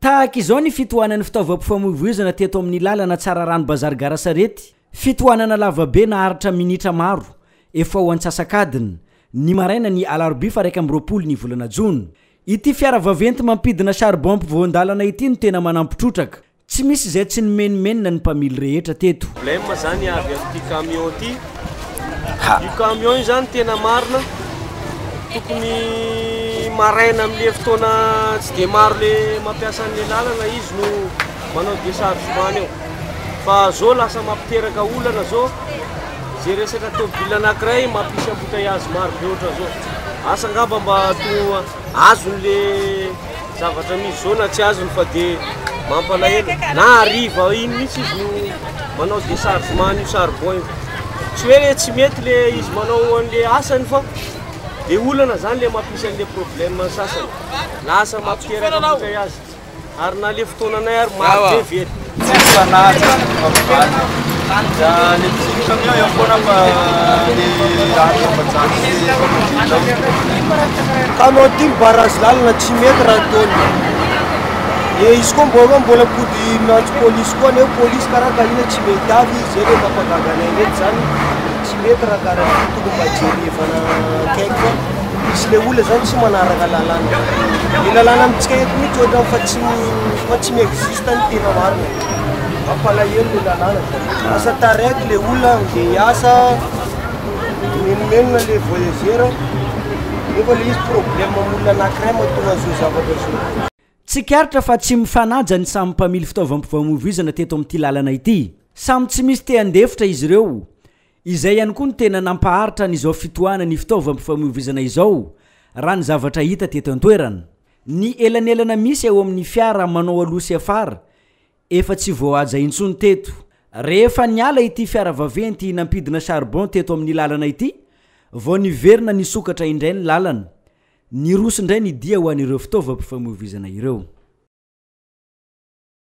tahaka izao ny fitohanan'ny fitaovam-pifamoivoizana teto amin'ny lalana tsara rano bazary garasarety fitohanana lavabe na haritra minitra maro efa ho antsasakadiny ny maraina ny alarobia fa 1 ny volana jona ity fiara vaventy mampidina charbon mpivoandalana ity no tena manampitrotraka tsy misy izay tsy nimenimenina ny mpamily rehetra teto problème zany avy amin'ity camion ity io camion io zany tena marina tokony maraina amin'le fotoana tsy de maro le mampiasa an'le lalana izy no manao déchargement eo fa zao lasa mampiteraka olana zao zay resaka tômôbila anankiray mampisy embouteillage maro be ohatra zao asa ngamba mba to azon'le zavatra misy zao na tsy azony fa de mampalahelo na ariva iny mihitsy izy no manao déchargement io charbon io tsy hoe tsy mety le izy manao an'le asany fa de olana zany le mampisy an'le problème sasany lasa mampiteraka embouteillage ary na le fotoananay ary maro be vety le petit camion io foana fa le raha camion ty barrage lalana tsy mety raha tony izy koa mbola pody miantso police koa neo police karaha kahina tsy mety avy zay le mampagaganay mety zany tsy mety raha karaha tokony mba jerevana kaiky fa misy le olona zany tsy manaraka lalana le lalana amitsika eto mihitsy ohatra fa tsy miexiste ny tena marina mampalahelo le lalana asa taraiky le olona de asa menomenona le voyageur nefa le izy problème olona anankiray mahatonga zao zavatra zao tsy karitra fa tsy mifanaja ny samy mpamily fitaovam-pifamoivoizana teto amin'ity lalana ity samy tsy misy te andefitra izy ireo izay ihany koa ny tena nampaharitra n'izao fitohana ny fitaovam-pifamoivoizana izao raha ny zavatra hita teto an-toerana ny elanelana misy eo amin'ny fiara manao alosy afara efa tsy voahaja intsony teto rehefa niala ity fiara vaventy nampidina charbon teto amin'ny lalana ity vao niverina nisokatra indray ny lalana ny roso indray ny dia ho an'ireo fitaovam-pifamoivoizana ireo